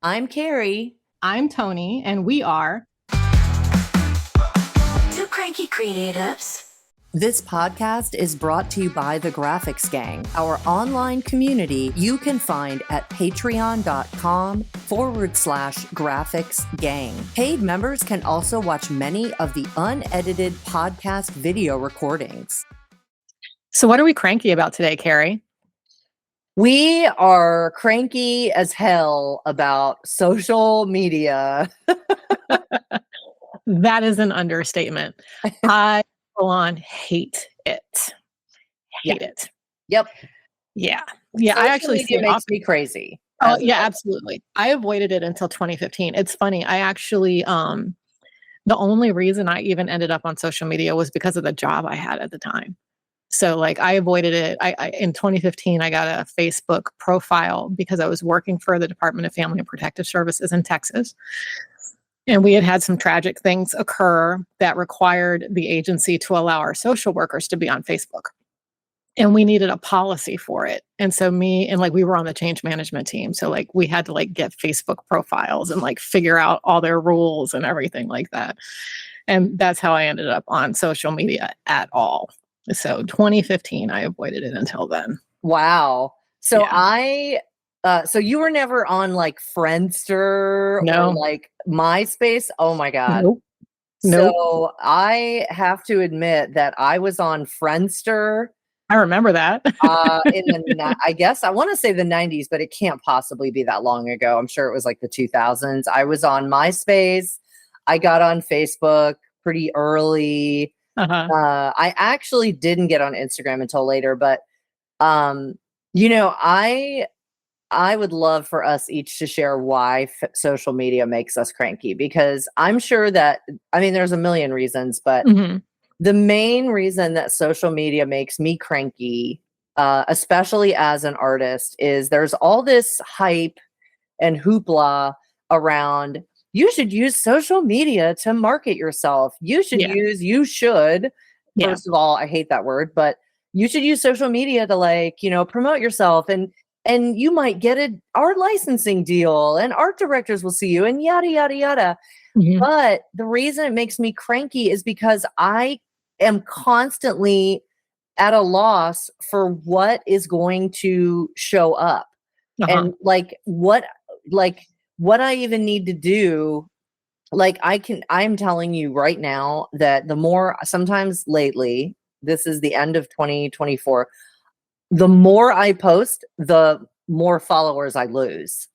I'm Carrie. I'm Toni, and we are. Two cranky creatives. This podcast is brought to you by the Graphics Gang, our online community you can find at patreon.com/graphics gang. Paid members can also watch many of the unedited podcast video recordings. So, what are we cranky about today, Carrie? We are cranky as hell about social media. That is an understatement. I full on hate it. Hate it. Yep. Yeah. Social I actually see media it makes me crazy. Oh, yeah, absolutely. I avoided it until 2015. It's funny. I actually, the only reason I even ended up on social media was because of the job I had at the time. So like I avoided it. I in 2015, I got a Facebook profile because I was working for the Department of Family and Protective Services in Texas. And we had some tragic things occur that required the agency to allow our social workers to be on Facebook. And we needed a policy for it. And so we were on the change management team. So like we had to like get Facebook profiles and like figure out all their rules and everything like that. And that's how I ended up on social media at all. So 2015, I avoided it until then. Wow. So so you were never on like Friendster or like MySpace? Oh my God. Nope. So I have to admit that I was on Friendster. I remember that. I guess I want to say the 90s, but it can't possibly be that long ago. I'm sure it was like the 2000s. I was on MySpace. I got on Facebook pretty early. I actually didn't get on Instagram until later, but I would love for us each to share why social media makes us cranky, because I'm sure that, there's a million reasons, but the main reason that social media makes me cranky, especially as an artist, is there's all this hype and hoopla around, you should use social media to market yourself. First of all, I hate that word, but you should use social media to promote yourself, and you might get an art licensing deal and art directors will see you and yada, yada, yada. But the reason it makes me cranky is because I am constantly at a loss for what is going to show up and what I even need to do. I'm telling you right now that sometimes lately, this is the end of 2024, the more I post, the more followers I lose.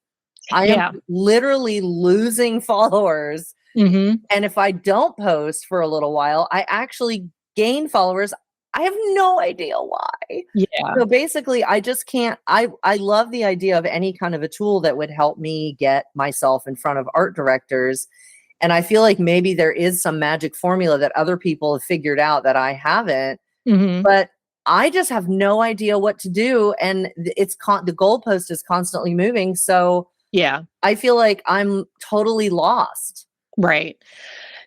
I am literally losing followers. And if I don't post for a little while, I actually gain followers. I have no idea why. So basically, I just can't. I love the idea of any kind of a tool that would help me get myself in front of art directors. And I feel like maybe there is some magic formula that other people have figured out that I haven't. But I just have no idea what to do. And the goalpost is constantly moving. So I feel like I'm totally lost. Right.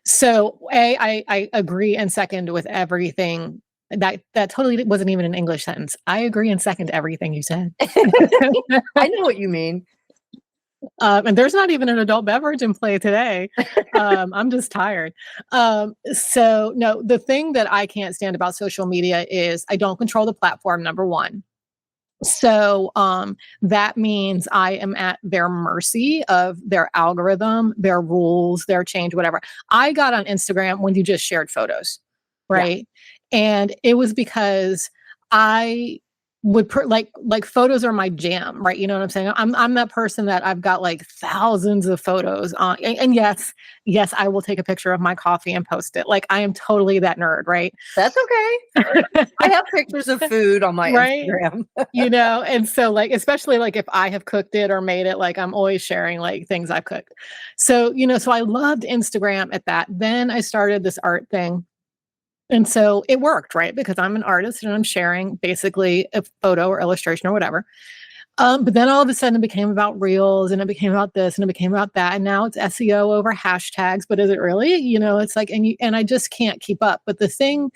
So I agree and second with everything. That totally wasn't even an English sentence. I agree and second everything you said. I know what you mean. And there's not even an adult beverage in play today. I'm just tired. So no, the thing that I can't stand about social media is I don't control the platform, number one. So that means I am at their mercy of their algorithm, their rules, their change, whatever. I got on Instagram when you just shared photos, right? And it was because I would like photos are my jam, right? You know what I'm saying? I'm that person that I've got like thousands of photos on, and yes, I will take a picture of my coffee and post it. Like I am totally that nerd, right? That's okay. I have pictures of food on my Instagram. And so like, especially like if I have cooked it or made it, like I'm always sharing like things I've cooked. So, so I loved Instagram at that. Then I started this art thing. And so it worked, right? Because I'm an artist and I'm sharing basically a photo or illustration or whatever. But then all of a sudden it became about reels and it became about this and it became about that. And now it's SEO over hashtags, but is it really? It's like, and I just can't keep up. But the thing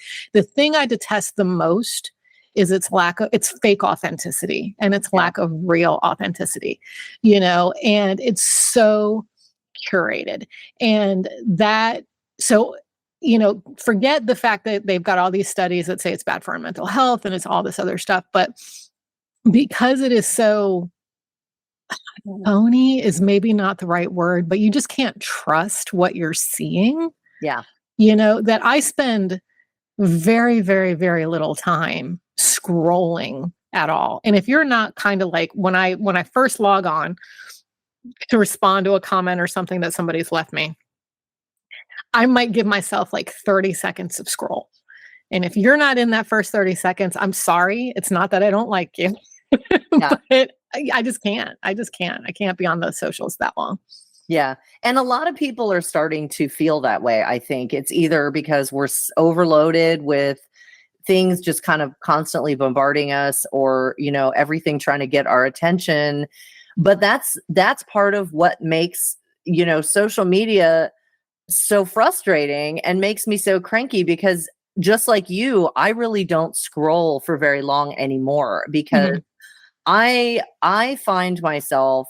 I detest the most is it's fake authenticity and it's lack of real authenticity, and it's so curated. And forget the fact that they've got all these studies that say it's bad for our mental health and it's all this other stuff. But because it is so phony is maybe not the right word, but you just can't trust what you're seeing. Yeah. That I spend very, very, very little time scrolling at all. And if you're not kind of like when I first log on to respond to a comment or something that somebody's left me, I might give myself like 30 seconds of scroll. And if you're not in that first 30 seconds, I'm sorry. It's not that I don't like you, but I just can't. I can't be on those socials that long. Yeah. And a lot of people are starting to feel that way. I think it's either because we're overloaded with things just kind of constantly bombarding us, or, everything trying to get our attention. But that's part of what makes, social media so frustrating and makes me so cranky, because just like you, I really don't scroll for very long anymore, because I find myself,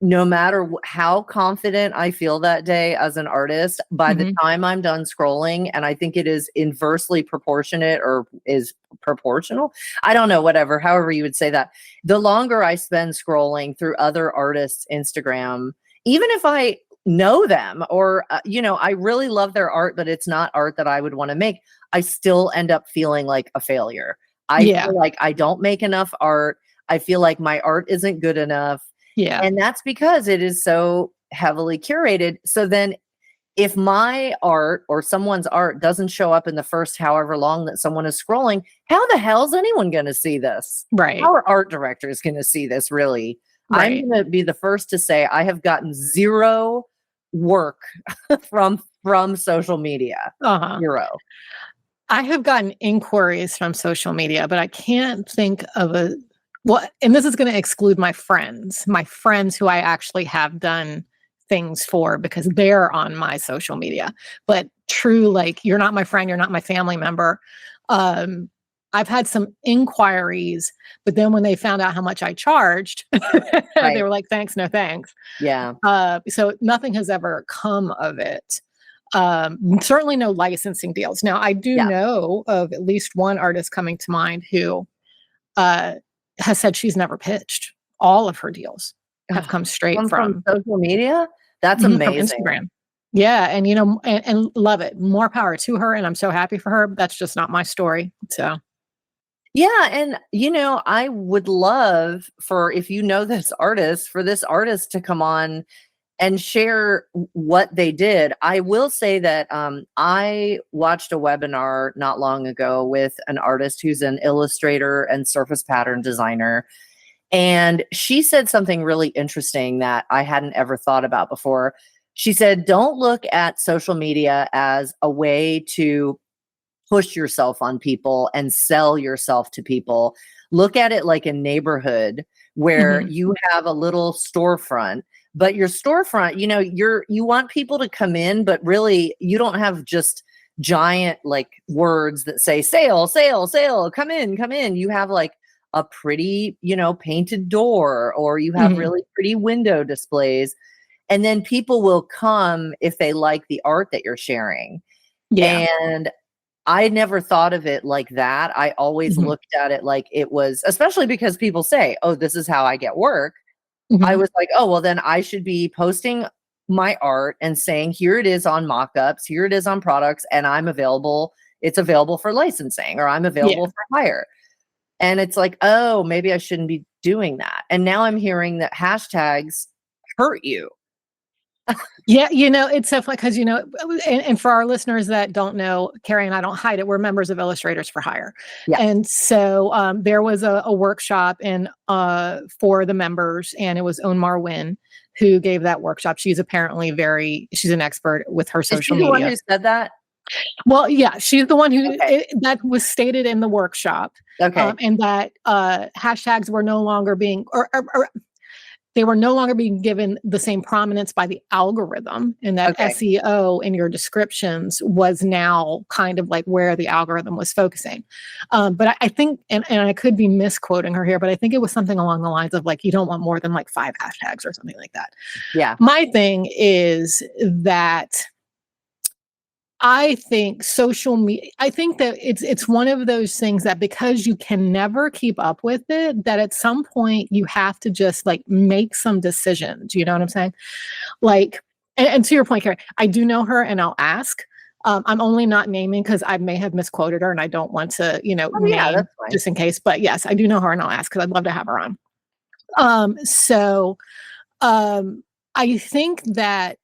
no matter how confident I feel that day as an artist, by the time I'm done scrolling, and I think it is inversely proportionate or is proportional, I don't know, whatever, however you would say that, the longer I spend scrolling through other artists' Instagram, even if I know them or, I really love their art, but it's not art that I would want to make, I still end up feeling like a failure. I feel like I don't make enough art. I feel like my art isn't good enough. Yeah. And that's because it is so heavily curated. So then if my art or someone's art doesn't show up in the first however long that someone is scrolling, how the hell is anyone going to see this? Right. How are art directors going to see this, really? Right. I'm going to be the first to say I have gotten zero work from social media. Zero. I have gotten inquiries from social media, but I can't think of and this is going to exclude my friends who I actually have done things for because they're on my social media. But true, like, you're not my friend, you're not my family member. I've had some inquiries, but then when they found out how much I charged, they were like, thanks, no thanks. Yeah. So nothing has ever come of it. Certainly no licensing deals. Now, I do know of at least one artist coming to mind who has said she's never pitched. All of her deals have come straight from social media. That's amazing. From Instagram. Yeah. And, and love it. More power to her. And I'm so happy for her. That's just not my story. So. Yeah. And, I would love if this artist, for this artist to come on and share what they did. I will say that I watched a webinar not long ago with an artist who's an illustrator and surface pattern designer. And she said something really interesting that I hadn't ever thought about before. She said, don't look at social media as a way to push yourself on people and sell yourself to people. Look at it like a neighborhood where you have a little storefront. But your storefront, you want people to come in, but really you don't have just giant like words that say sale, sale, sale, come in. You have like a pretty, painted door, or you have really pretty window displays. And then people will come if they like the art that you're sharing. Yeah. And I never thought of it like that. I always looked at it like it was, especially because people say, oh, this is how I get work. I was like, oh, well, then I should be posting my art and saying, here it is on mock-ups, here it is on products, and I'm available. It's available for licensing, or I'm available for hire. And it's like, oh, maybe I shouldn't be doing that. And now I'm hearing that hashtags hurt you. Yeah, it's so funny because, and for our listeners that don't know, Carrie and I don't hide it. We're members of Illustrators for Hire. Yeah. And so there was a workshop for the members, and it was Onmar Wynn who gave that workshop. She's apparently she's an expert with her social media. Is she the one who said that? Well, yeah, she's the one who that was stated in the workshop. Okay. And that hashtags were no longer being, or they were no longer being given the same prominence by the algorithm, and that SEO in your descriptions was now kind of like where the algorithm was focusing. But I think, and I could be misquoting her here, but I think it was something along the lines of like, you don't want more than like 5 hashtags or something like that. Yeah. My thing is that I think social media, I think that it's one of those things that because you can never keep up with it, that at some point you have to just like make some decisions. You know what I'm saying? Like, and to your point, Carrie, I do know her and I'll ask. I'm only not naming because I may have misquoted her and I don't want to, name that's fine. just in case. But yes, I do know her and I'll ask because I'd love to have her on. I think that,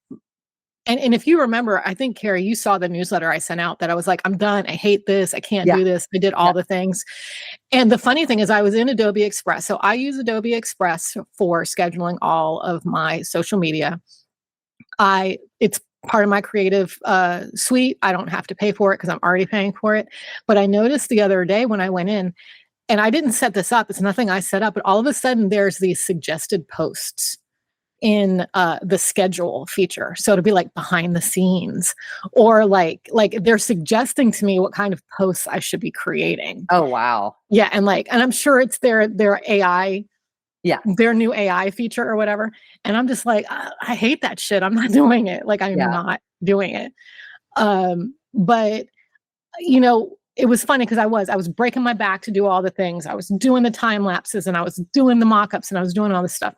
and if you remember, I think, Carrie, you saw the newsletter I sent out that I was like, I'm done. I hate this. I can't do this. I did all the things. And the funny thing is I was in Adobe Express. So I use Adobe Express for scheduling all of my social media. It's part of my creative suite. I don't have to pay for it because I'm already paying for it. But I noticed the other day when I went in, and I didn't set this up. It's nothing I set up. But all of a sudden, there's these suggested posts in the schedule feature. So it'll be like behind the scenes, or like they're suggesting to me what kind of posts I should be creating. Oh, wow. Yeah. And I'm sure it's their AI, their new AI feature or whatever. And I'm just like, I hate that shit. I'm not doing it. Like I'm not doing it. But it was funny because I was breaking my back to do all the things. I was doing the time lapses and I was doing the mock-ups and I was doing all this stuff.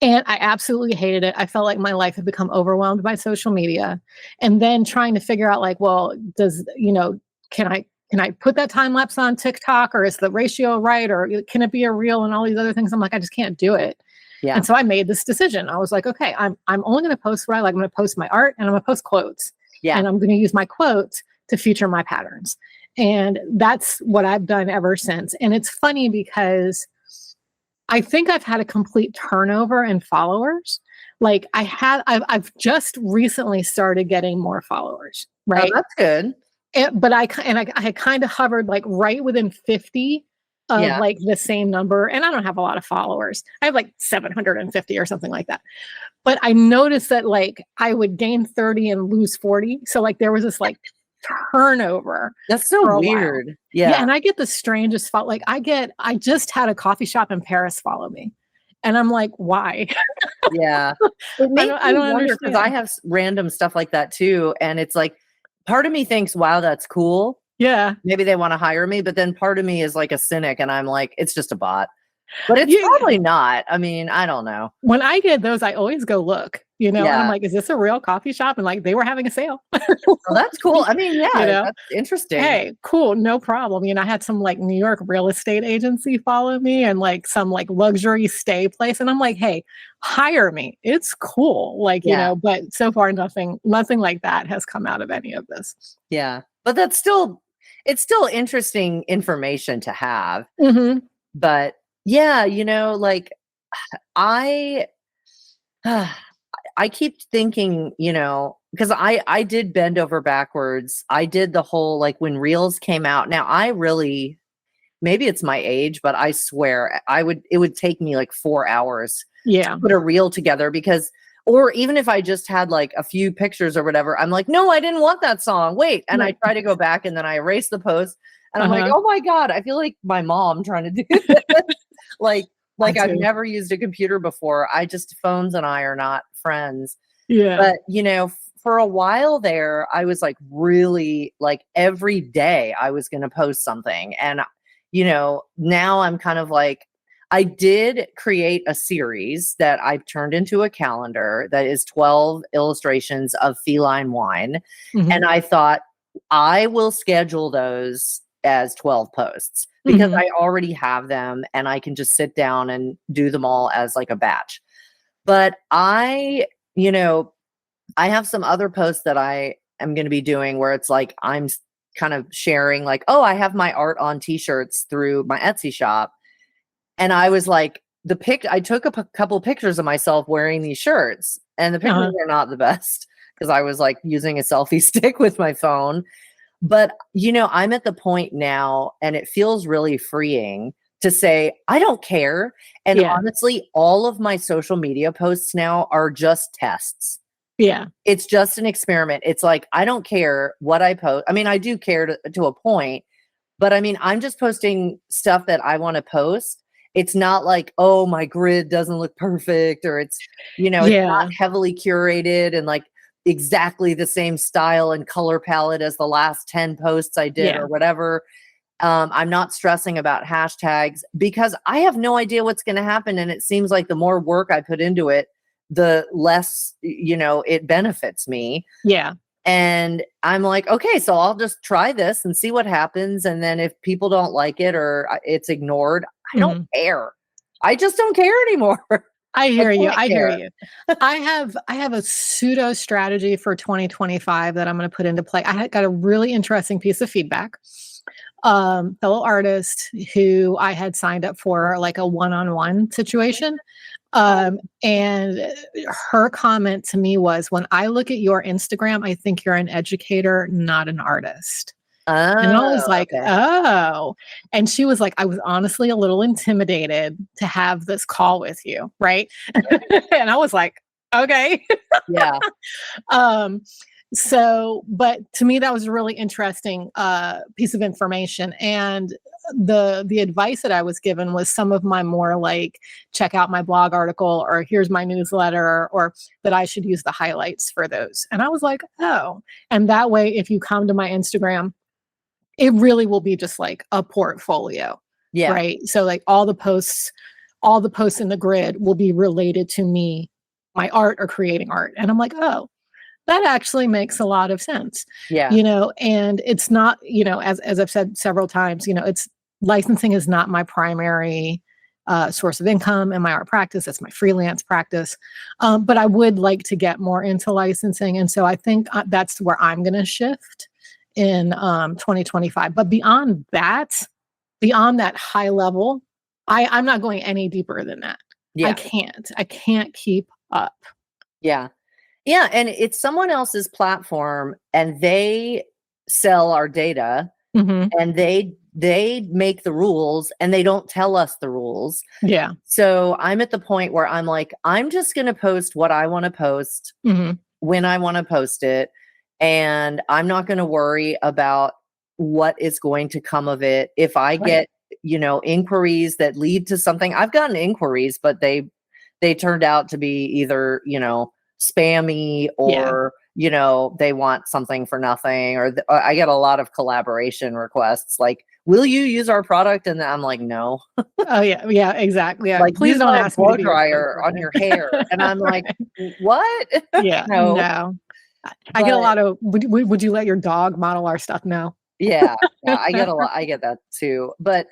And I absolutely hated it. I felt like my life had become overwhelmed by social media. And then trying to figure out like, well, can I put that time lapse on TikTok, or is the ratio right? Or can it be a reel and all these other things? I'm like, I just can't do it. Yeah. And so I made this decision. I was like, okay, I'm only going to post what I like. I'm going to post my art and I'm going to post quotes. Yeah. And I'm going to use my quotes to feature my patterns. And that's what I've done ever since. And it's funny because I think I've had a complete turnover in followers. Like I've just recently started getting more followers, right? Oh, that's good. But I had kind of hovered like right within 50 of like the same number. And I don't have a lot of followers. I have like 750 or something like that. But I noticed that like I would gain 30 and lose 40. So like there was this like turnover. That's so weird. Yeah. And I get the strangest like I just had a coffee shop in Paris follow me. And I'm like, why? Yeah. It makes I don't wonder because I have random stuff like that too. And it's like, part of me thinks, wow, that's cool. Yeah. Maybe they want to hire me. But then part of me is like a cynic and I'm like, it's just a bot. But it's probably not. I mean, I don't know. When I get those, I always go look, and I'm like, is this a real coffee shop? And like, they were having a sale. Well, that's cool. I mean, that's interesting. Hey, cool. No problem. I had some like New York real estate agency follow me and like some like luxury stay place. And I'm like, hey, hire me. It's cool. Like, but so far nothing like that has come out of any of this. Yeah. But it's still interesting information to have. Mm-hmm. But yeah, like I keep thinking, because I did bend over backwards. I did the whole, like when Reels came out. Now maybe it's my age, but I swear it would take me like 4 hours to put a reel together or even if I just had like a few pictures or whatever, I'm like, no, I didn't want that song. Wait. And I try to go back and then I erase the post and I'm like, oh my God, I feel like my mom trying to do this. like I've never used a computer before. Phones and I are not friends. Yeah. But, for a while there, I was like really like every day I was going to post something. And, now I'm kind of like, I did create a series that I've turned into a calendar that is 12 illustrations of feline wine. Mm-hmm. And I thought I will schedule those as 12 posts because I already have them and I can just sit down and do them all as like a batch. But I have some other posts that I am going to be doing where it's like, I'm kind of sharing like, oh, I have my art on t-shirts through my Etsy shop. And I was like, I took a couple pictures of myself wearing these shirts and the pictures were not the best because I was like using a selfie stick with my phone. But, I'm at the point now and it feels really freeing to say, I don't care. And honestly, all of my social media posts now are just tests. Yeah. It's just an experiment. It's like, I don't care what I post. I mean, I do care to a point, but I mean, I'm just posting stuff that I want to post. It's not like, oh, my grid doesn't look perfect, or it's, it's not heavily curated and like exactly the same style and color palette as the last 10 posts I did or whatever. I'm not stressing about hashtags because I have no idea what's going to happen. And it seems like the more work I put into it, the less, it benefits me. Yeah. And I'm like, okay, so I'll just try this and see what happens. And then if people don't like it or it's ignored, I don't care. I just don't care anymore. I hear you. I have a pseudo strategy for 2025 that I'm going to put into play. I got a really interesting piece of feedback. Fellow artist who I had signed up for like a one-on-one situation. And her comment to me was, when I look at your Instagram, I think you're an educator, not an artist. And I was like, oh. And she was like, I was honestly a little intimidated to have this call with you. Right. And I was like, okay. Yeah. So, but to me, that was a really interesting piece of information. And the advice that I was given was some of my more like, check out my blog article, or here's my newsletter, or that I should use the highlights for those. And I was like, oh. And that way, if you come to my Instagram, it really will be just like a portfolio. Yeah. Right. So like all the posts in the grid will be related to me, my art, or creating art. And I'm like, oh, that actually makes a lot of sense. Yeah. And it's not, as I've said several times, it's licensing is not my primary source of income in my art practice. It's my freelance practice. But I would like to get more into licensing. And so I think that's where I'm going to shift in 2025. But beyond that high level, I'm not going any deeper than that. Yeah. I can't keep up. Yeah. Yeah. And it's someone else's platform and they sell our data and they make the rules and they don't tell us the rules. Yeah. So I'm at the point where I'm like, I'm just going to post what I want to post when I want to post it. And I'm not going to worry about what is going to come of it. If I get, inquiries that lead to something, I've gotten inquiries, but they turned out to be either, spammy or, they want something for nothing, or I get a lot of collaboration requests. Like, will you use our product? And I'm like, no. Oh yeah. Yeah, exactly. Yeah. Like, please don't ask me to blow dryer on your hair. And I'm like, what? Yeah. No. I get a lot of, would you let your dog model our stuff? No. Yeah. I get that too. But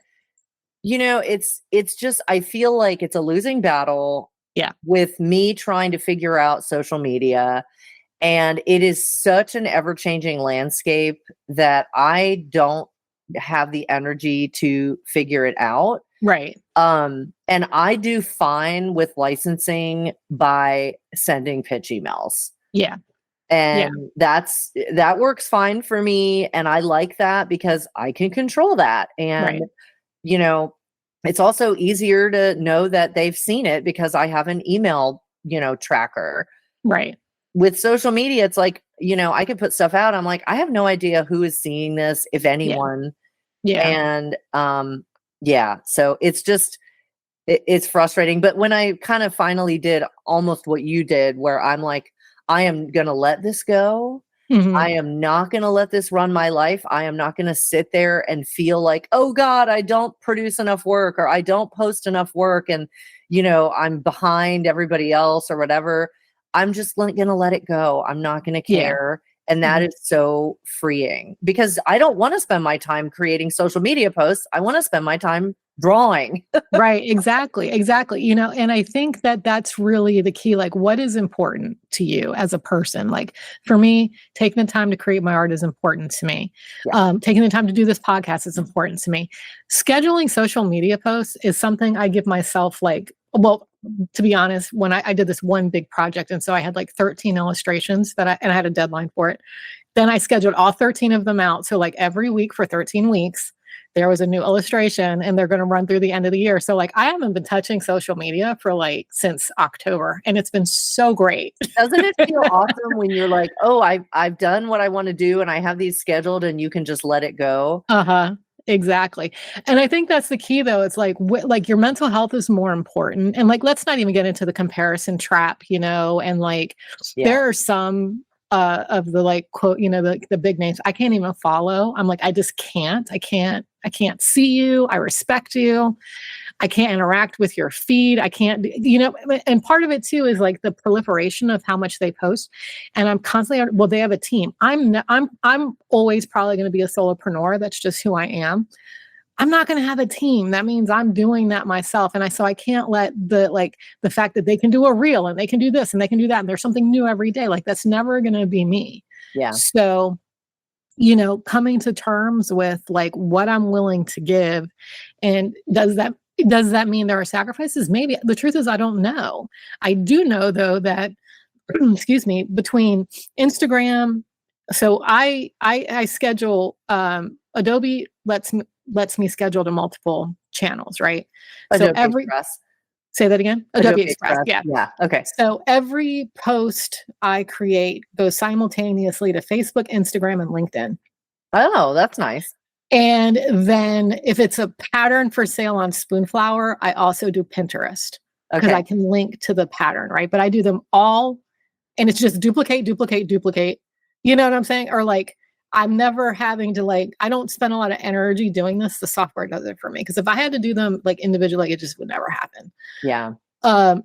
it's just, I feel like it's a losing battle. Yeah. With me trying to figure out social media. And it is such an ever-changing landscape that I don't have the energy to figure it out. Right. And I do fine with licensing by sending pitch emails. Yeah. And that works fine for me. And I like that because I can control that. And, it's also easier to know that they've seen it because I have an email, tracker. Right. With social media, it's like, I could put stuff out. I'm like, I have no idea who is seeing this, if anyone. Yeah. And, so it's just, it's frustrating. But when I kind of finally did almost what you did, where I'm like, I am going to let this go. I am not going to let this run my life. I am not going to sit there and feel like, oh God, I don't produce enough work, or I don't post enough work, and, I'm behind everybody else or whatever. I'm just going to let it go. I'm not going to care. Yeah. And that is so freeing, because I don't want to spend my time creating social media posts. I want to spend my time drawing. Right. Exactly. And I think that that's really the key. Like, what is important to you as a person? Like, for me, taking the time to create my art is important to me. Yeah. Taking the time to do this podcast is important to me. Scheduling social media posts is something I give myself, to be honest, when I did this one big project, and so I had like 13 illustrations and I had a deadline for it. Then I scheduled all 13 of them out. So like every week for 13 weeks, there was a new illustration and they're going to run through the end of the year. So like I haven't been touching social media for like since October, and it's been so great. Doesn't it feel awesome when you're like, oh, I've done what I want to do and I have these scheduled and you can just let it go? Exactly. And I think that's the key though. It's like like your mental health is more important. And like let's not even get into the comparison trap, you know, and like there are some of the like quote, you know, the big names I can't even follow. I'm like, I just can't. I can't see you. I respect you. I can't interact with your feed. I can't, you know, and part of it too is like the proliferation of how much they post. And I'm constantly, well, they have a team. I'm always probably going to be a solopreneur. That's just who I am. I'm not going to have a team. That means I'm doing that myself. And so I can't let the fact that they can do a reel and they can do this and they can do that. And there's something new every day. Like that's never going to be me. Yeah. So, you know, coming to terms with like what I'm willing to give. And does that mean there are sacrifices? Maybe. The truth is, I don't know. I do know though that, excuse me, between Instagram. So I schedule, Adobe lets me schedule to multiple channels, right? Adobe so Express. Say that again. Adobe Express. Yeah. Okay. So every post I create goes simultaneously to Facebook, Instagram, and LinkedIn. Oh, that's nice. And then if it's a pattern for sale on Spoonflower, I also do Pinterest because I can link to the pattern, right? But I do them all, and it's just duplicate. You know what I'm saying? Or like, I'm never having to like, I don't spend a lot of energy doing this. The software does it for me. Because if I had to do them like individually, it just would never happen. Yeah.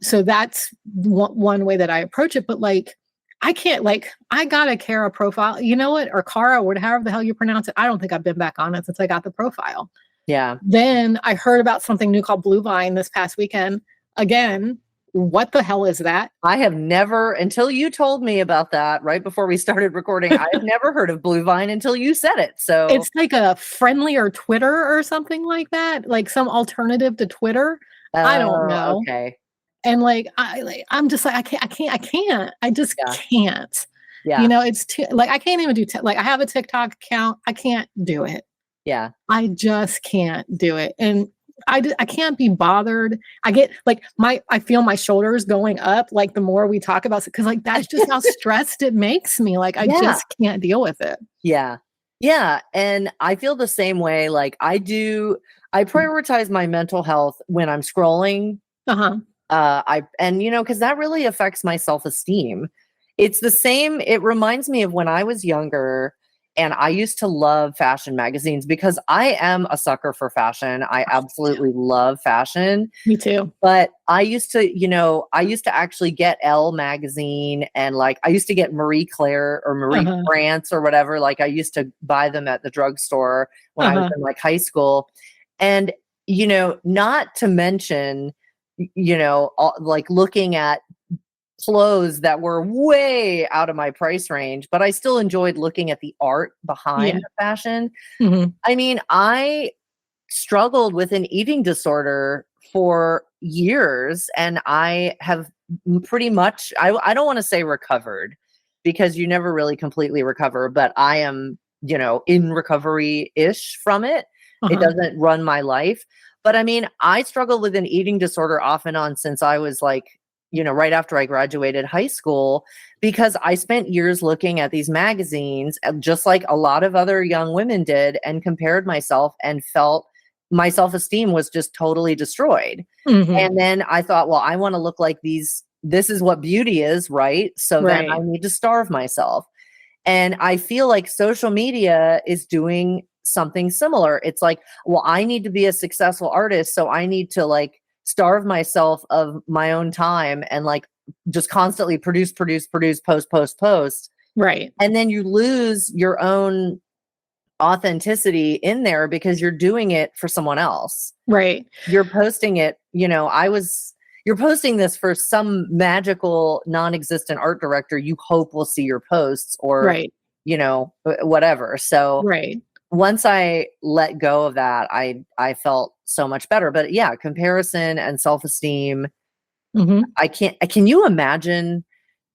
So that's one way that I approach it. But like, I can't like, I got a Cara profile, you know what? Or Cara, or however the hell you pronounce it. I don't think I've been back on it since I got the profile. Yeah. Then I heard about something new called Blue Vine this past weekend. Again, what the hell is that? I have never, until you told me about that right before we started recording, I have never heard of Blue Vine until you said it. So it's like a friendlier Twitter or something like that, like some alternative to Twitter. I don't know. Okay. And like I'm just like I can't. I just can't. Yeah. You know, it's too like I can't even do like I have a TikTok account. I can't do it. Yeah. I just can't do it. And I can't be bothered. I get like I feel my shoulders going up like the more we talk about it, because like that's just how stressed it makes me. Like I just can't deal with it. Yeah. Yeah. And I feel the same way. Like I prioritize my mental health when I'm scrolling. And you know, because that really affects my self-esteem. It's the same. It reminds me of when I was younger. And I used to love fashion magazines because I am a sucker for fashion. I absolutely love fashion. Me too. But I used to actually get Elle magazine, and like I used to get Marie Claire or Marie France or whatever. Like I used to buy them at the drugstore when I was in like high school. And, you know, not to mention, you know, like looking at clothes that were way out of my price range, but I still enjoyed looking at the art behind the fashion. I mean, I struggled with an eating disorder for years, and I have pretty much, I don't want to say recovered, because you never really completely recover, but I am, you know, in recovery-ish from it. It doesn't run my life. But I mean, I struggled with an eating disorder off and on since I was like, you know, right after I graduated high school, because I spent years looking at these magazines, just like a lot of other young women did, and compared myself and felt my self-esteem was just totally destroyed. And then I thought, well, I want to look like these. This is what beauty is, right? So then I need to starve myself. And I feel like social media is doing something similar. It's like, well, I need to be a successful artist, so I need to like starve myself of my own time and like just constantly produce, post. Right. And then you lose your own authenticity in there because you're doing it for someone else. Right. You're posting it, you know, you're posting this for some magical non-existent art director you hope will see your posts, or, you know, whatever. So once I let go of that, I felt so much better. But yeah, comparison and self-esteem. Can you imagine?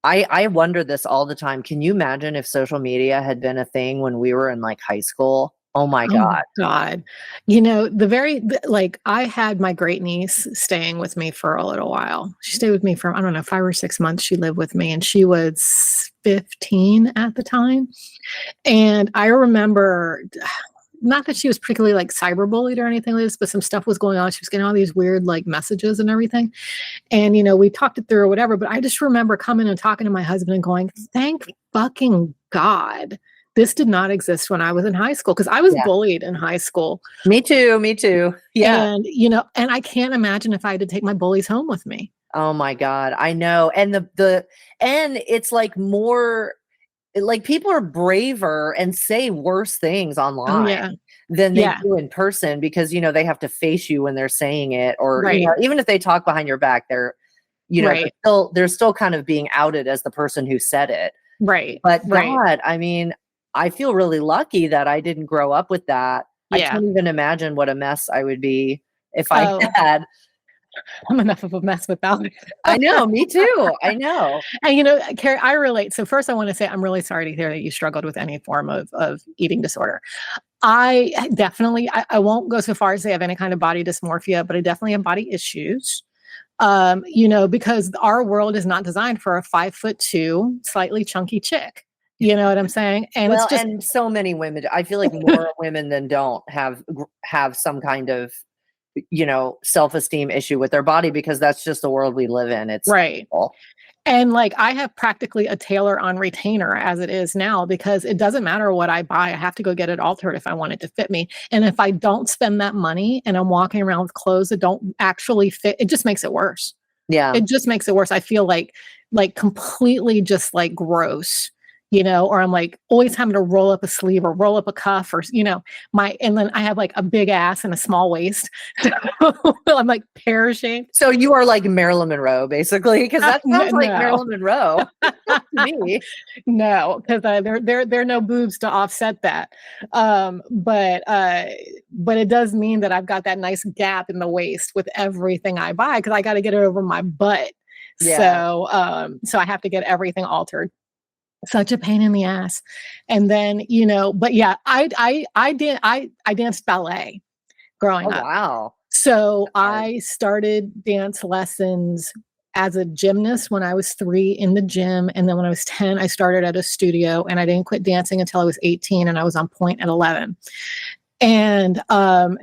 I wonder this all the time. Can you imagine if social media had been a thing when we were in like high school? Oh my Oh my God. God. Like I had my great niece staying with me for a little while. She stayed with me for, I don't know, 5 or 6 months. She lived with me and she was 15 at the time. And I remember, not that she was particularly like cyberbullied or anything like this, but some stuff was going on. She was getting all these weird like messages and everything. And, we talked it through or whatever, but I just remember coming and talking to my husband and going, thank fucking God. This did not exist when I was in high school because I was Yeah. bullied in high school. Me too. Yeah. And, and I can't imagine if I had to take my bullies home with me. Oh my God. I know. And and it's like more like people are braver and say worse things Oh, yeah. online than they Yeah. do in person because, they have to face you when they're saying it, or, Right. Even if they talk behind your back, they're, Right. they're still kind of being outed as the person who said it. Right. But Right. God, I mean, I feel really lucky that I didn't grow up with that. I Yeah. can't even imagine what a mess I would be if I Oh, had. I'm enough of a mess without it. I know, me too. I know. And Carrie, I relate. So first I want to say I'm really sorry to hear that you struggled with any form of eating disorder. I definitely, I won't go so far as to say I have any kind of body dysmorphia, but I definitely have body issues. Because our world is not designed for a 5'2", slightly chunky chick. You know what I'm saying? And Well, it's just, and so many women, I feel like more women than don't have some kind of, self-esteem issue with their body because that's just the world we live in. It's right. awful. And like I have practically a tailor on retainer as it is now because it doesn't matter what I buy. I have to go get it altered if I want it to fit me. And if I don't spend that money and I'm walking around with clothes that don't actually fit, it just makes it worse. Yeah. It just makes it worse. I feel like completely just like gross, or I'm like always having to roll up a sleeve or roll up a cuff or, and then I have like a big ass and a small waist. I'm like pear shaped. So you are like Marilyn Monroe, basically, because that sounds like No. Marilyn Monroe to me. No, because there are no boobs to offset that. But it does mean that I've got that nice gap in the waist with everything I buy because I got to get it over my butt. Yeah. So I have to get everything altered. Such a pain in the ass. And then, but yeah, I danced ballet growing up. Wow. So I started dance lessons as a gymnast when I was 3 in the gym. And then when I was 10, I started at a studio and I didn't quit dancing until I was 18 and I was on point at 11. And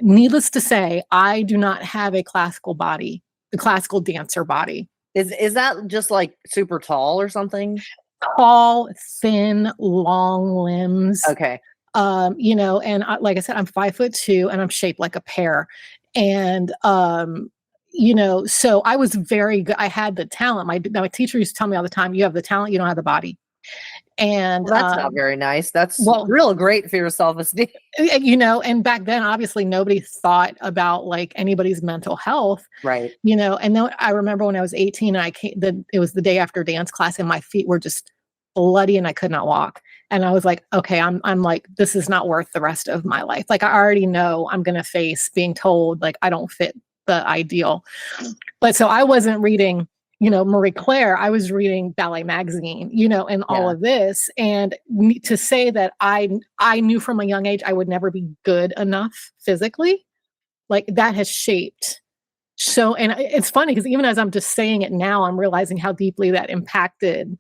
needless to say, I do not have a classical body, the classical dancer body. Is that just like super tall or something? Tall, thin, long limbs. Okay. And like I said, I'm 5'2" and I'm shaped like a pear. And, so I was very good. I had the talent. My teacher used to tell me all the time, you have the talent, you don't have the body. And well, that's not very nice. That's real great for your self-esteem. And back then, obviously nobody thought about like anybody's mental health. Right. And then I remember when I was 18 and it was the day after dance class and my feet were just bloody and I could not walk. And I was like, okay, I'm like, this is not worth the rest of my life. Like I already know I'm going to face being told like I don't fit the ideal. But so I wasn't reading, Marie Claire, I was reading Ballet Magazine, and all of this. And to say that I knew from a young age I would never be good enough physically, like that has shaped. So, and it's funny because even as I'm just saying it now, I'm realizing how deeply that impacted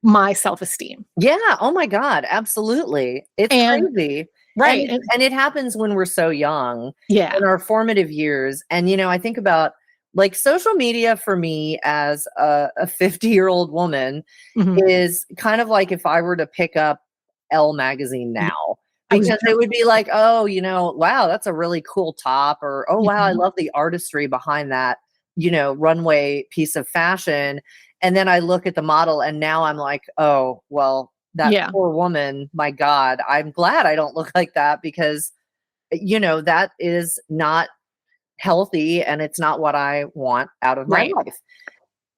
my self-esteem. Yeah. Oh my God. Absolutely. It's crazy. Right. And it happens when we're so young. Yeah. In our formative years. And, I think about like social media for me as a 50-year-old woman is kind of like if I were to pick up Elle magazine now, because it would be like, oh, wow, that's a really cool top, or, oh, wow, I love the artistry behind that, runway piece of fashion. And then I look at the model and now I'm like, oh, well, that poor woman, my God, I'm glad I don't look like that because, that is not healthy and it's not what I want out of my life.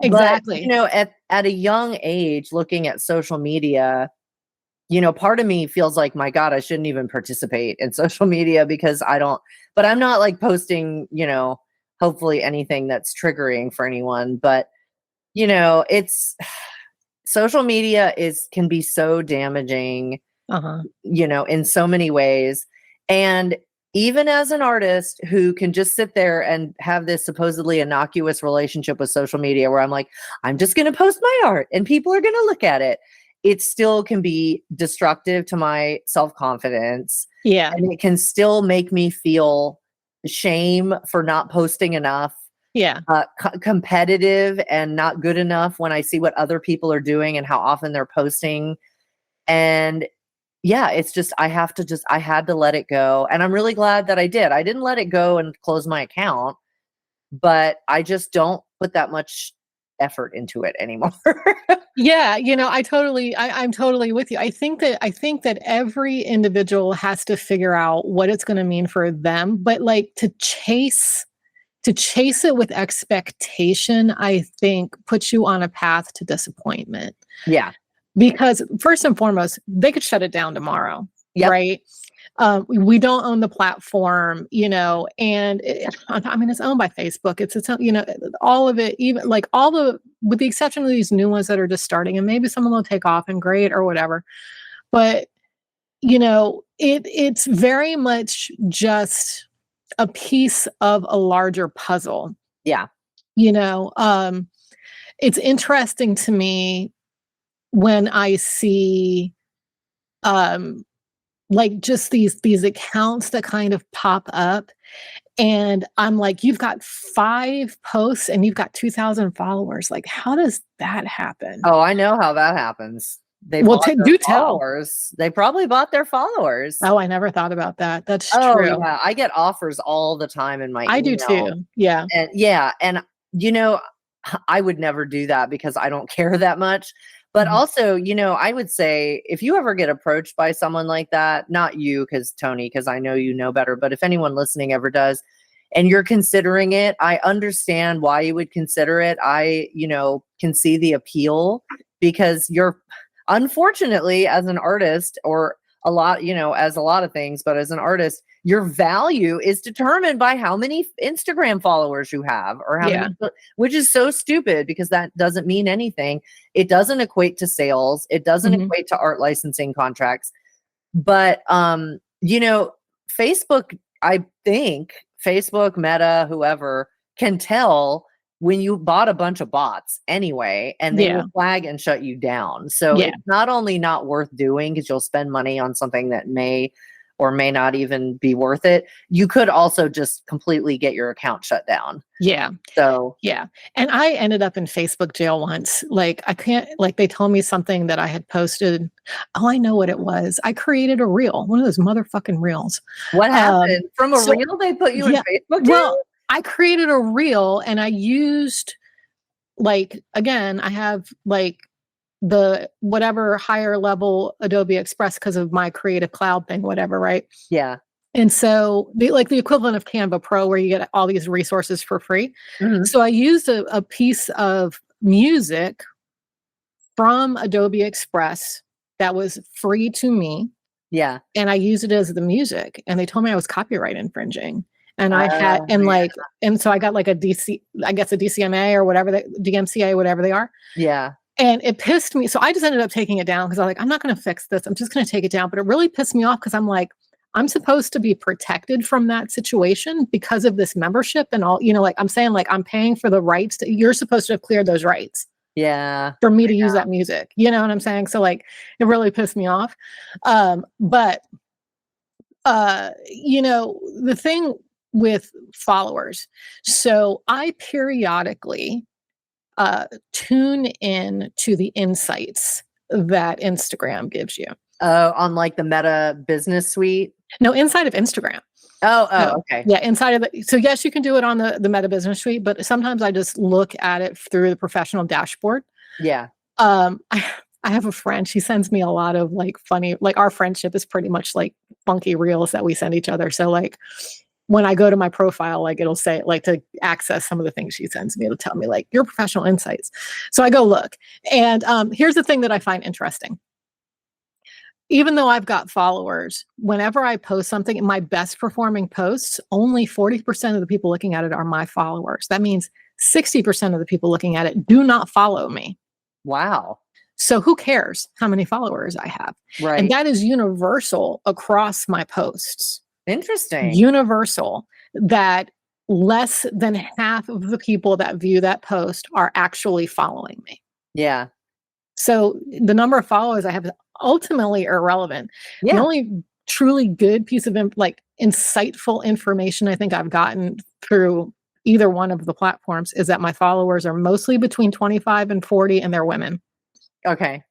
Exactly. But, at a young age, looking at social media, part of me feels like, my God, I shouldn't even participate in social media because but I'm not like posting, hopefully anything that's triggering for anyone. But, it's social media can be so damaging, in so many ways. And even as an artist who can just sit there and have this supposedly innocuous relationship with social media where I'm like, I'm just going to post my art and people are going to look at it, it still can be destructive to my self-confidence. Yeah. And it can still make me feel shame for not posting enough. Yeah. Competitive and not good enough when I see what other people are doing and how often they're posting. And yeah, it's just, I had to let it go. And I'm really glad that I did. I didn't let it go and close my account, but I just don't put that much effort into it anymore. Yeah, I'm totally with you. I think that every individual has to figure out what it's going to mean for them, but like to chase it with expectation, I think puts you on a path to disappointment. Yeah. Because first and foremost, they could shut it down tomorrow, Yep. right? We don't own the platform, and it's owned by Facebook. It's its own, all of it, even like with the exception of these new ones that are just starting, and maybe some of them will take off and great or whatever. But it's very much just a piece of a larger puzzle. Yeah. It's interesting to me when I see like just these accounts that kind of pop up, and I'm like, you've got 5 posts and you've got 2,000 followers. Like, how does that happen? Oh, I know how that happens. They followers. They probably bought their followers. Oh, I never thought about that. That's true. Yeah, I get offers all the time in my email. I do too. Yeah. And I would never do that because I don't care that much. But also, I would say if you ever get approached by someone like that, not you, Toni, because I know you know better, but if anyone listening ever does, and you're considering it, I understand why you would consider it. I, can see the appeal because unfortunately, as an artist, or a lot, as a lot of things, but as an artist, your value is determined by how many Instagram followers you have, or how many, which is so stupid because that doesn't mean anything. It doesn't equate to sales. It doesn't equate to art licensing contracts. But, Facebook, I think Facebook, Meta, whoever can tell when you bought a bunch of bots anyway, and they will flag and shut you down. So it's not only not worth doing because you'll spend money on something that may or may not even be worth it. You could also just completely get your account shut down. Yeah. So, yeah. And I ended up in Facebook jail once. Like, they told me something that I had posted. Oh, I know what it was. I created a reel, one of those motherfucking reels. What happened? From a reel, they put you in Facebook jail? Well, I created a reel and I used, again, I have the whatever higher level Adobe Express because of my Creative Cloud thing, whatever, right? Yeah. And so the equivalent of Canva Pro where you get all these resources for free. So I used a piece of music from Adobe Express that was free to me. Yeah. And I used it as the music, and they told me I was copyright infringing. And I had, and so I got like a DCMA or whatever, DMCA, whatever they are. Yeah. And it pissed me. So I just ended up taking it down because I was like, I'm not going to fix this. I'm just going to take it down. But it really pissed me off because I'm like, I'm supposed to be protected from that situation because of this membership and all, I'm saying, like, I'm paying for the rights. You're supposed to have cleared those rights. Yeah. For me to use that music. You know what I'm saying? So it really pissed me off. But the thing with followers. So I periodically tune in to the insights that Instagram gives you. On the Meta Business Suite? No, inside of Instagram. Okay. Yeah, inside of it. So yes, you can do it on the Meta Business Suite, but sometimes I just look at it through the professional dashboard. Yeah. I have a friend, she sends me a lot of funny, our friendship is pretty much funky reels that we send each other. So when I go to my profile, it'll say to access some of the things she sends me, it'll tell me your professional insights. So I go look. And here's the thing that I find interesting. Even though I've got followers, whenever I post something in my best performing posts, only 40% of the people looking at it are my followers. That means 60% of the people looking at it do not follow me. Wow. So who cares how many followers I have? Right. And that is universal across my posts. Interesting. universal, that less than half of the people that view that post are actually following me. Yeah. So the number of followers I have is ultimately irrelevant. The Yeah. only truly good piece of insightful information I think I've gotten through either one of the platforms is that my followers are mostly between 25 and 40 and they're women. Okay.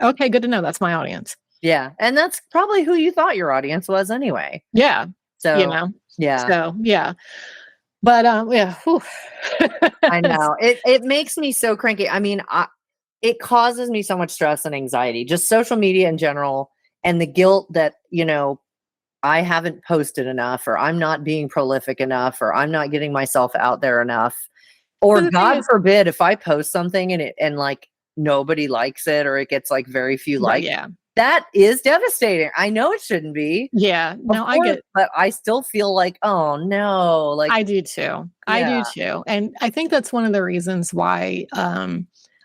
Okay, good to know. That's my audience. Yeah. And that's probably who you thought your audience was anyway. Yeah. So, You know. yeah. So, yeah. But yeah. Whew. I know. It makes me so cranky. I mean, it causes me so much stress and anxiety, just social media in general, and the guilt that, I haven't posted enough, or I'm not being prolific enough, or I'm not getting myself out there enough. Or The thing God is, forbid if I post something and like nobody likes it, or it gets like very few right, likes. yeah. That is devastating. I know it shouldn't be. Yeah. Of No, I course, get but I still feel like, oh no, like I do too. I do too. And I think that's one of the reasons why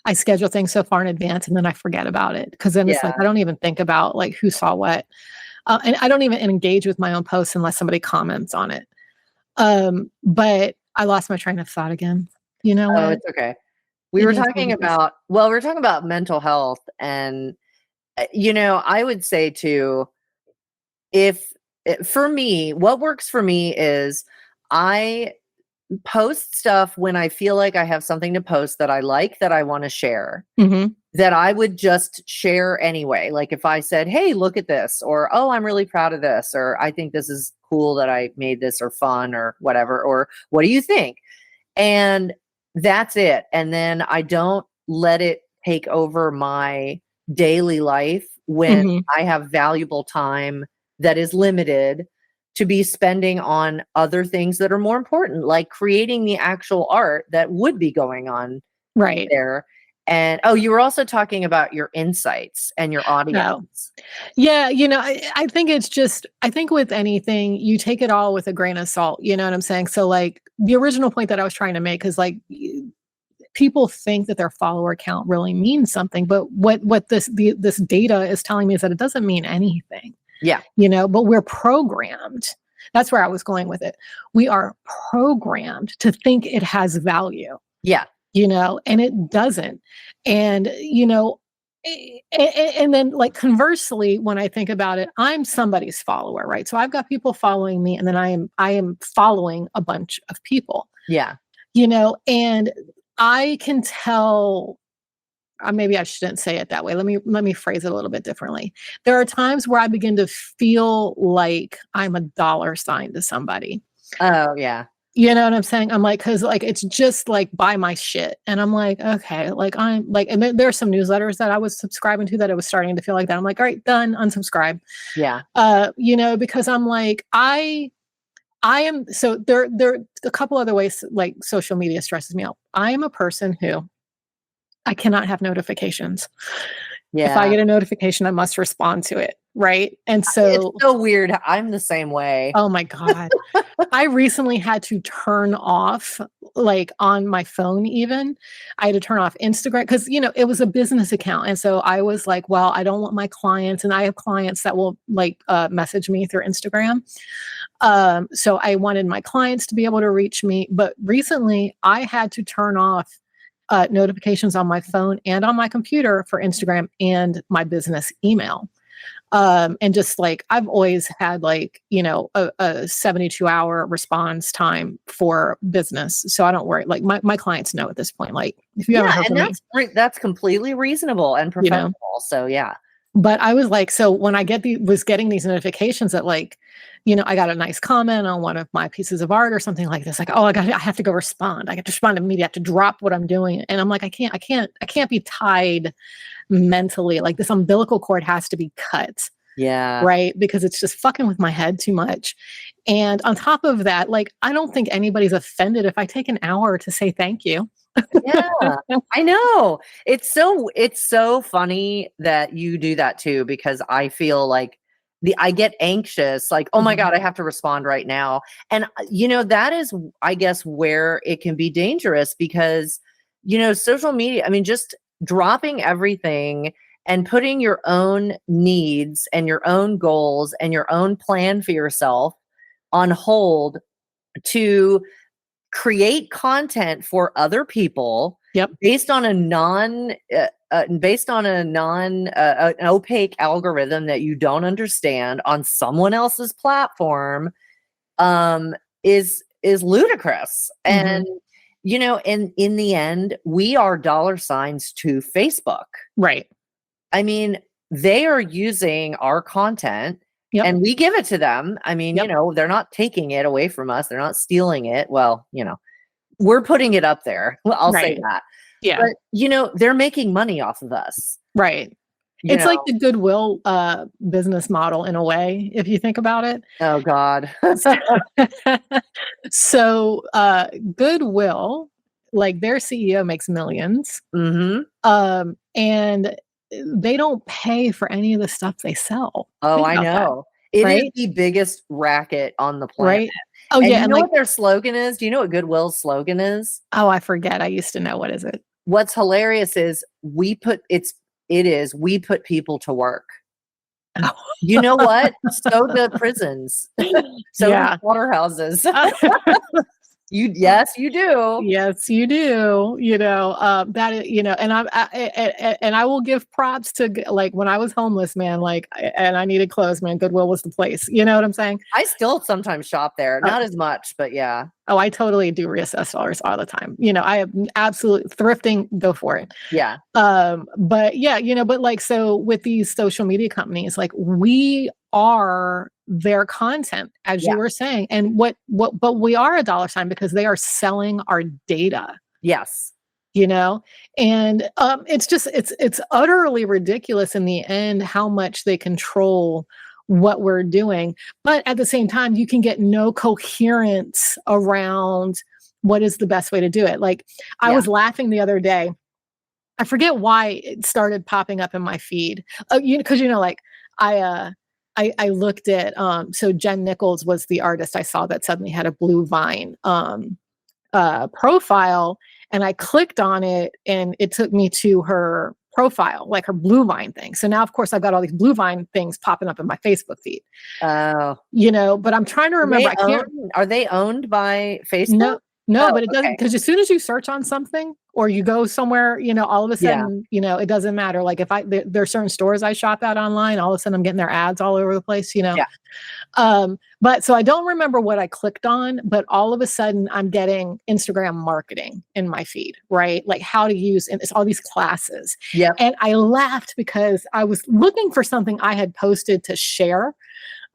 I schedule things so far in advance and then I forget about it. Cause then it's like, yeah, I don't even think about like who saw what. And I don't even engage with my own posts unless somebody comments on it. But I lost my train of thought again. You know oh, what? it's okay. We It were is what talking it is. about, well, we were talking about mental health, and I would say too, for me, what works for me is I post stuff when I feel like I have something to post that I like, that I want to share, Mhm. that I would just share anyway. Like if I said, hey, look at this, or oh, I'm really proud of this, or I think this is cool that I made this, or fun, or whatever, or what do you think? And that's it. And then I don't let it take over my daily life when Mhm. I have valuable time that is limited to be spending on other things that are more important, like creating the actual art that would be going on Right. there. And oh, you were also talking about your insights and your No. audience. Yeah, I think it's just I think with anything, you take it all with a grain of salt, you know what I'm saying? So like the original point that I was trying to make is like people think that their follower count really means something, but what this data is telling me is that it doesn't mean anything. Yeah. But we're programmed. That's where I was going with it. We are programmed to think it has value, Yeah. and it doesn't. And, and then like conversely, when I think about it, I'm somebody's follower, right? So I've got people following me and then I am following a bunch of people, Yeah. And I can tell maybe I shouldn't say it that way. Let me phrase it a little bit differently. There are times where I begin to feel like I'm a dollar sign to somebody. Oh, yeah. You know what I'm saying? I'm like, because like it's just like buy my shit, and I'm like, okay, like I'm like, and there are some newsletters that I was subscribing to that it was starting to feel like that. I'm like, all right, done, unsubscribe. Yeah. Because I'm like, I am so there are a couple other ways like social media stresses me out. I am a person who I cannot have notifications. If I Yeah. get a notification, I must respond to it, right? And It's so, so weird. I'm the same way. oh my God. I recently had to turn off, like on my phone, even. I had to turn off Instagram because, it was a business account. And so I was like, well, I don't want my clients, and I have clients that will like message me through Instagram. So I wanted my clients to be able to reach me. But recently I had to turn off notifications on my phone and on my computer for Instagram and my business email. And just like I've always had like, a 72-hour response time for business. So I don't worry. Like my clients know at this point, like if you haven't heard And from me, that's completely reasonable and professional. So yeah. But I was like, so when I was getting these notifications that like, I got a nice comment on one of my pieces of art or something like this, like, oh, I have to go respond. I have to respond immediately. I have to drop what I'm doing. And I'm like, I can't be tied mentally. Like this umbilical cord has to be cut. Yeah. Right. Because it's just fucking with my head too much. And on top of that, like, I don't think anybody's offended if I take an hour to say thank you. Yeah. I know. It's so funny that you do that too, because I feel like I get anxious, like, oh my God, I have to respond right now. And that is, I guess, where it can be dangerous because, social media, I mean, just dropping everything and putting your own needs and your own goals and your own plan for yourself on hold to create content for other people based on a non an opaque algorithm that you don't understand on someone else's platform is ludicrous. And in the end, we are dollar signs to Facebook. Right. I mean, they are using our content and we give it to them. I mean, they're not taking it away from us. They're not stealing it. Well, we're putting it up there. I'll say that. Yeah. But, they're making money off of us. Right. It's like the Goodwill business model in a way, if you think about it. Oh, God. So Goodwill, like their CEO makes millions. And they don't pay for any of the stuff they sell. Oh, I know. It is the biggest racket on the planet. Right? Oh, and yeah. You and know like, what their slogan is? Do you know what Goodwill's slogan is? Oh, I forget. I used to know. What is it? What's hilarious is we put people to work. Oh. You know what? So do prisons. So do slaughterhouses. Yes, you do. Yes, you do. And I will give props to, like, when I was homeless, man, and I needed clothes, man, Goodwill was the place. You know what I'm saying? I still sometimes shop there, not as much, but yeah. Oh, I totally do reassess dollars all the time. I have absolute thrifting, go for it. Yeah. But yeah, but like, so with these social media companies, like we are their content, as you were saying, and but we are a dollar sign because they are selling our data. Yes. And it's utterly ridiculous in the end how much they control what we're doing. But at the same time, you can get no coherence around what is the best way to do it. Like I was laughing the other day. I forget why it started popping up in my feed. Because like I looked at so Jen Nichols was the artist I saw that suddenly had a Blue Vine profile, and I clicked on it and it took me to her profile, like her Blue Vine thing. So now of course I've got all these Blue Vine things popping up in my Facebook feed. Oh. But I'm trying to remember. Are they owned by Facebook? No, but it doesn't, because as soon as you search on something or you go somewhere, all of a sudden, it doesn't matter. Like if there are certain stores I shop at online, all of a sudden I'm getting their ads all over the place, But so I don't remember what I clicked on, but all of a sudden I'm getting Instagram marketing in my feed, right? Like how to use, and it's all these classes. Yeah. And I laughed because I was looking for something I had posted to share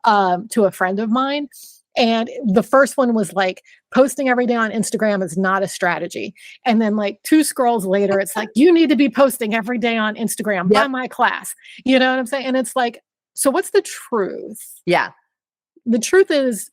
to a friend of mine. And the first one was like, posting every day on Instagram is not a strategy. And then like 2 scrolls later, it's like, you need to be posting every day on Instagram. Buy my class. You know what I'm saying? And it's like, so what's the truth? Yeah. The truth is,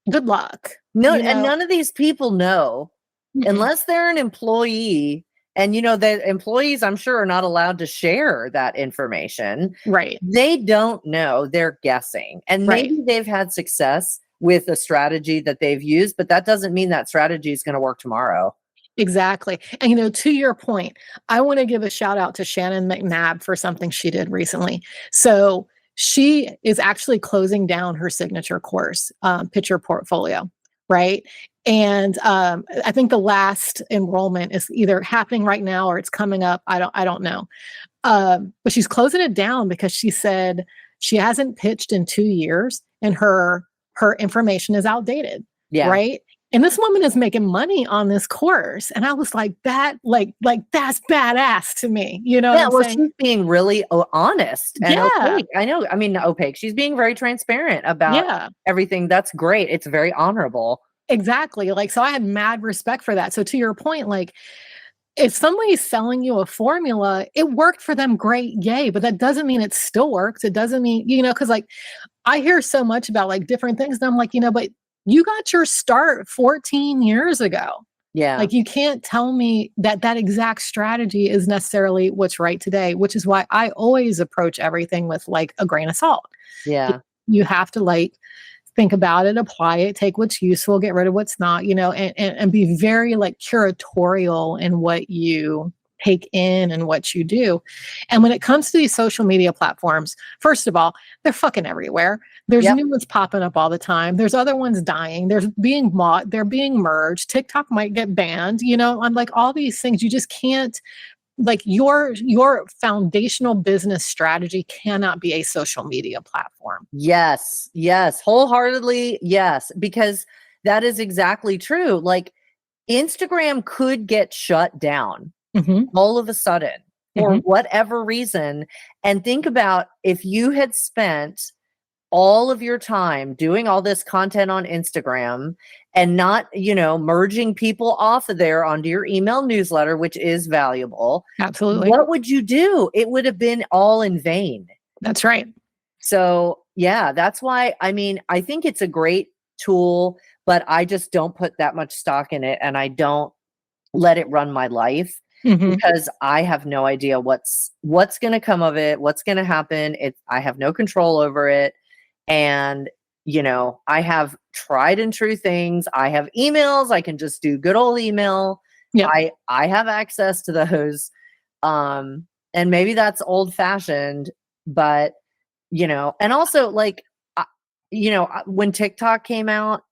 good luck. No, and none of these people know, unless they're an employee. And the employees, I'm sure, are not allowed to share that information. Right. They don't know. They're guessing. And maybe they've had success with a strategy that they've used, but that doesn't mean that strategy is going to work tomorrow. Exactly. And, to your point, I want to give a shout out to Shannon McNabb for something she did recently. So she is actually closing down her signature course, Picture Portfolio. Right. And I think the last enrollment is either happening right now or it's coming up. I don't know. But she's closing it down because she said she hasn't pitched in 2 years and her information is outdated. Yeah. Right. And this woman is making money on this course. And I was like, that's badass to me. You know what I'm saying? She's being really honest and opaque. I know. I mean, opaque. She's being very transparent about everything. That's great. It's very honorable. Exactly. Like, so I had mad respect for that. So to your point, like, if somebody's selling you a formula, it worked for them, great, yay. But that doesn't mean it still works. It doesn't mean, because like I hear so much about like different things. And I'm like, but you got your start 14 years ago. Yeah. Like you can't tell me that exact strategy is necessarily what's right today, which is why I always approach everything with like a grain of salt. Yeah. You have to like think about it, apply it, take what's useful, get rid of what's not, and be very like curatorial in what you take in and what you do. And when it comes to these social media platforms, first of all, they're fucking everywhere. There's new ones popping up all the time. There's other ones dying. They're being they're being merged. TikTok might get banned, on like all these things. You just can't, like, your foundational business strategy cannot be a social media platform. Yes, wholeheartedly, yes, because that is exactly true. Like, Instagram could get shut down all of a sudden for whatever reason. And think about if you had spent all of your time doing all this content on Instagram and not, merging people off of there onto your email newsletter, which is valuable. Absolutely. What would you do? It would have been all in vain. That's right. So yeah, that's why, I think it's a great tool, but I just don't put that much stock in it, and I don't let it run my life because I have no idea what's going to come of it, what's going to happen. I have no control over it. And, I have tried and true things. I have emails. I can just do good old email. Yep. I have access to those. And maybe that's old fashioned, but, and also like, when TikTok came out,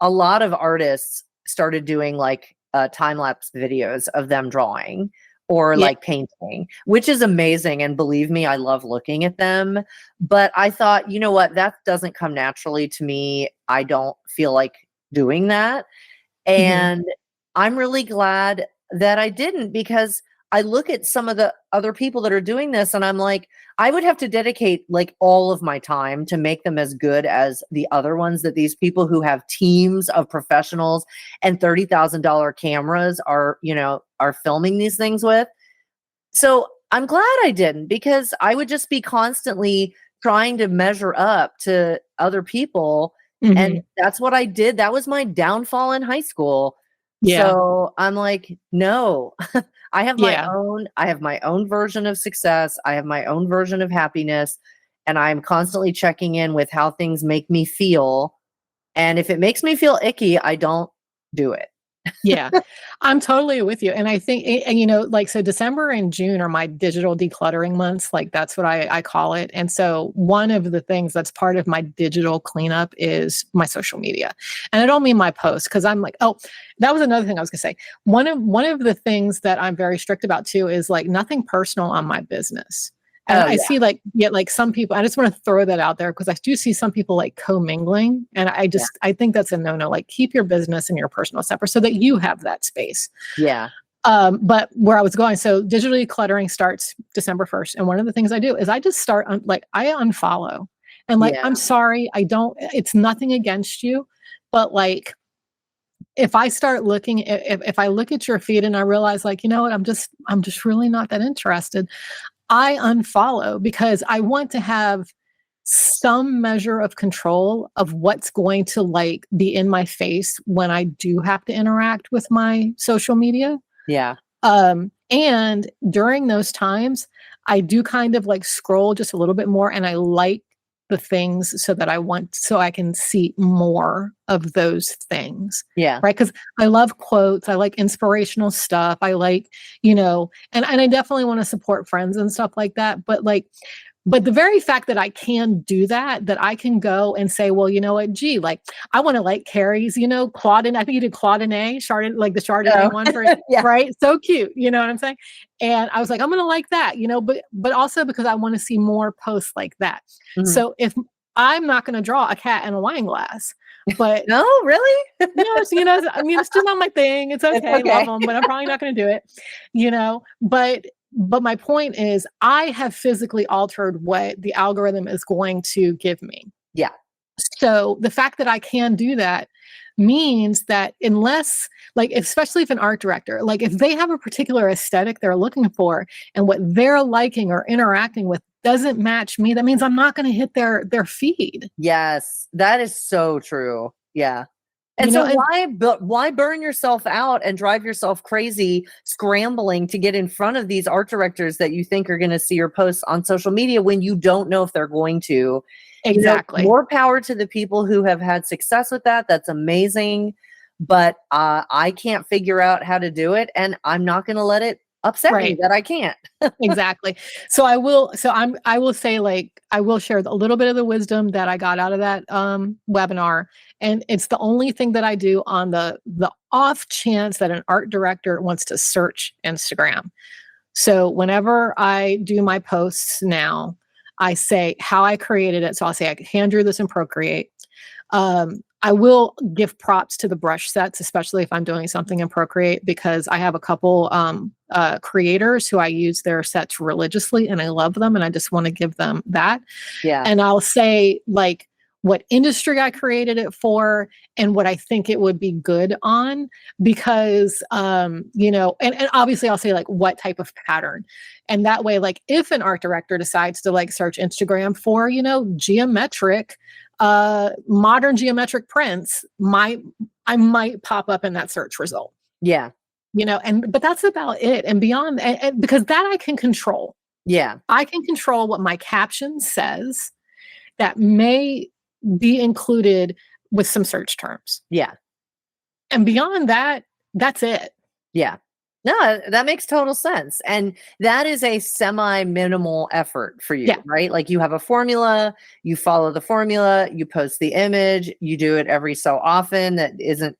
a lot of artists started doing like time-lapse videos of them drawing or like painting, which is amazing. And believe me, I love looking at them. But I thought, you know what, that doesn't come naturally to me. I don't feel like doing that. And I'm really glad that I didn't, because I look at some of the other people that are doing this and I'm like, I would have to dedicate like all of my time to make them as good as the other ones that these people who have teams of professionals and $30,000 cameras are filming these things with. So I'm glad I didn't, because I would just be constantly trying to measure up to other people. And that's what I did. That was my downfall in high school. Yeah. So I'm like, no, I have my own version of success. I have my own version of happiness, and I'm constantly checking in with how things make me feel. And if it makes me feel icky, I don't do it. Yeah, I'm totally with you. And I think, so December and June are my digital decluttering months. Like that's what I call it. And so one of the things that's part of my digital cleanup is my social media. And I don't mean my posts, because I'm like, oh, that was another thing I was gonna say. One of the things that I'm very strict about too is like nothing personal on my business. And I see like some people, I just want to throw that out there because I do see some people like commingling. And I think that's a no-no. Like keep your business and your personal separate so that you have that space. Yeah. But where I was going, so digital decluttering starts December 1st. And one of the things I do is I just start I unfollow. And like, I'm sorry, it's nothing against you, but like, if I start looking, if I look at your feed and I realize like, you know what, I'm just really not that interested, I unfollow, because I want to have some measure of control of what's going to like be in my face when I do have to interact with my social media. Yeah. And during those times, I do kind of like scroll just a little bit more, and I like the things so I can see more of those things. Yeah. Right. Because I love quotes. I like inspirational stuff. I like, and I definitely want to support friends and stuff like that. But the very fact that I can do that I can go and say, well, you know what, gee, like I want to like Carrie's, Claudine, I think you did Claudine, Chardonnay, like the Chardonnay one, right? So cute. You know what I'm saying? And I was like, I'm going to like that, but also because I want to see more posts like that. Mm-hmm. So if I'm not going to draw a cat in a wine glass, but no, really? It's just not my thing. It's okay. I love them, but I'm probably not going to do it, But my point is, I have physically altered what the algorithm is going to give me. Yeah. So the fact that I can do that means that unless, like, especially if an art director, like if they have a particular aesthetic they're looking for and what they're liking or interacting with doesn't match me, that means I'm not going to hit their feed. Yes, that is so true. Yeah. And why burn yourself out and drive yourself crazy scrambling to get in front of these art directors that you think are going to see your posts on social media when you don't know if they're going to? Exactly. More power to the people who have had success with that. That's amazing. But I can't figure out how to do it, and I'm not going to let it upset me Right. that I can't. Exactly. So I will say, like, I will share a little bit of the wisdom that I got out of that webinar. And it's the only thing that I do on the off chance that an art director wants to search Instagram. So whenever I do my posts now, I say how I created it. So I'll say I hand drew this in Procreate. I will give props to the brush sets, especially if I'm doing something in Procreate, because I have a couple creators who I use their sets religiously and I love them and I just want to give them that. Yeah. And I'll say, like, what industry I created it for and what I think it would be good on, because, and obviously I'll say, like, what type of pattern. And that way, like, if an art director decides to, like, search Instagram for, geometric, modern geometric prints, I might pop up in that search result. Yeah. But that's about it. And beyond, and because that I can control. Yeah. I can control what my caption says that may be included with some search terms. Yeah. And beyond that, that's it. Yeah. No, that makes total sense. And that is a semi-minimal effort for you, right? Like, you have a formula, you follow the formula, you post the image, you do it every so often. That isn't,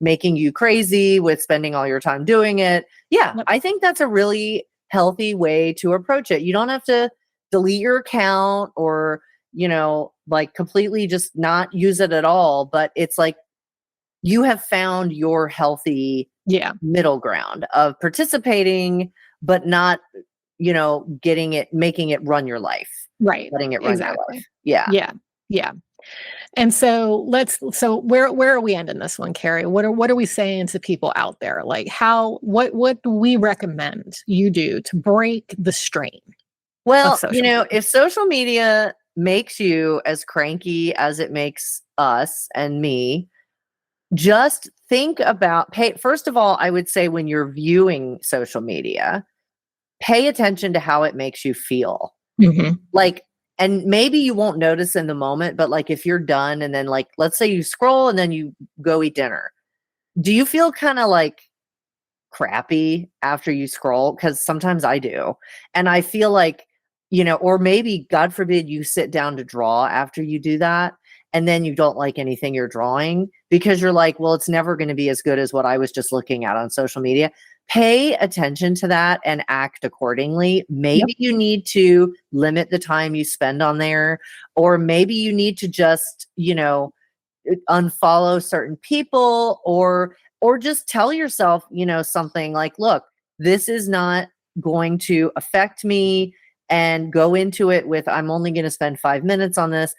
making you crazy with spending all your time doing it. Yeah. I think that's a really healthy way to approach it. You don't have to delete your account or, like, completely just not use it at all. But it's like, you have found your healthy middle ground of participating, but not, making it run your life. Right. Letting it run your life. Yeah. Yeah. Yeah. And so where are we ending this one, Carrie? What are we saying to people out there? Like, what do we recommend you do to break the strain? Well, if social media makes you as cranky as it makes us and me, just think about, first of all, I would say, when you're viewing social media, pay attention to how it makes you feel. Mm-hmm. Like, and maybe you won't notice in the moment, but, like, if you're done and then, like, let's say you scroll and then you go eat dinner, do you feel kind of like crappy after you scroll? Because sometimes I do. And I feel like, or maybe, God forbid, you sit down to draw after you do that, and then you don't like anything you're drawing because you're like, well, it's never going to be as good as what I was just looking at on social media. Pay attention to that and act accordingly. Maybe you need to limit the time you spend on there, or maybe you need to just, unfollow certain people, or just tell yourself, something like, look, this is not going to affect me, and go into it with, I'm only going to spend 5 minutes on this.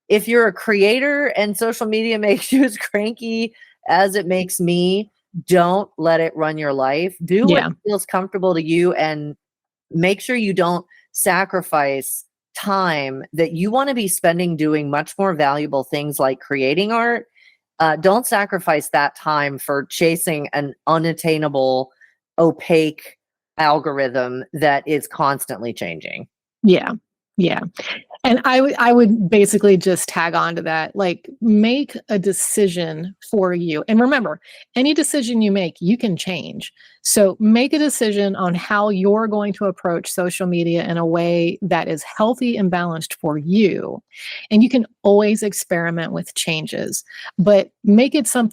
If you're a creator and social media makes you as cranky as it makes me, don't let it run your life. Do what feels comfortable to you, and make sure you don't sacrifice time that you want to be spending doing much more valuable things like creating art. Don't sacrifice that time for chasing an unattainable, opaque algorithm that is constantly changing. Yeah. Yeah. And I would basically just tag on to that, like, make a decision for you. And remember, any decision you make, you can change. So make a decision on how you're going to approach social media in a way that is healthy and balanced for you. And you can always experiment with changes, but make it so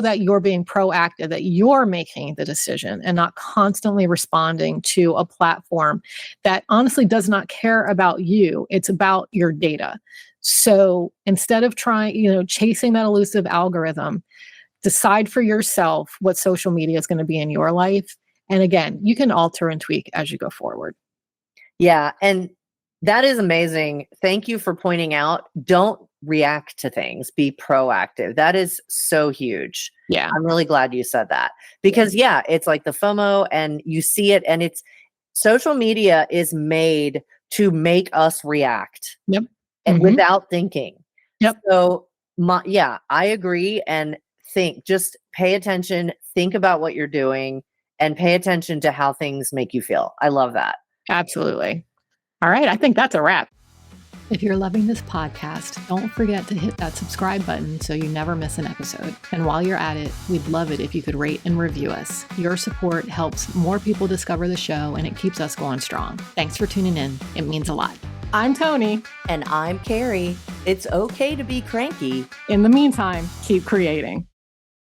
that you're being proactive, that you're making the decision and not constantly responding to a platform that honestly does not care about you. It's about your data. So instead of chasing that elusive algorithm, decide for yourself what social media is going to be in your life. And again, you can alter and tweak as you go forward. Yeah. And that is amazing. Thank you for pointing out, don't react to things, be proactive. That is so huge. Yeah. I'm really glad you said that, because it's like the FOMO, and you see it, and it's, social media is made to make us react. Yep. And without thinking. Yep. So I agree. And just pay attention, think about what you're doing, and pay attention to how things make you feel. I love that. Absolutely. All right. I think that's a wrap. If you're loving this podcast, don't forget to hit that subscribe button so you never miss an episode. And while you're at it, we'd love it if you could rate and review us. Your support helps more people discover the show and it keeps us going strong. Thanks for tuning in. It means a lot. I'm Toni. And I'm Carrie. It's okay to be cranky. In the meantime, keep creating.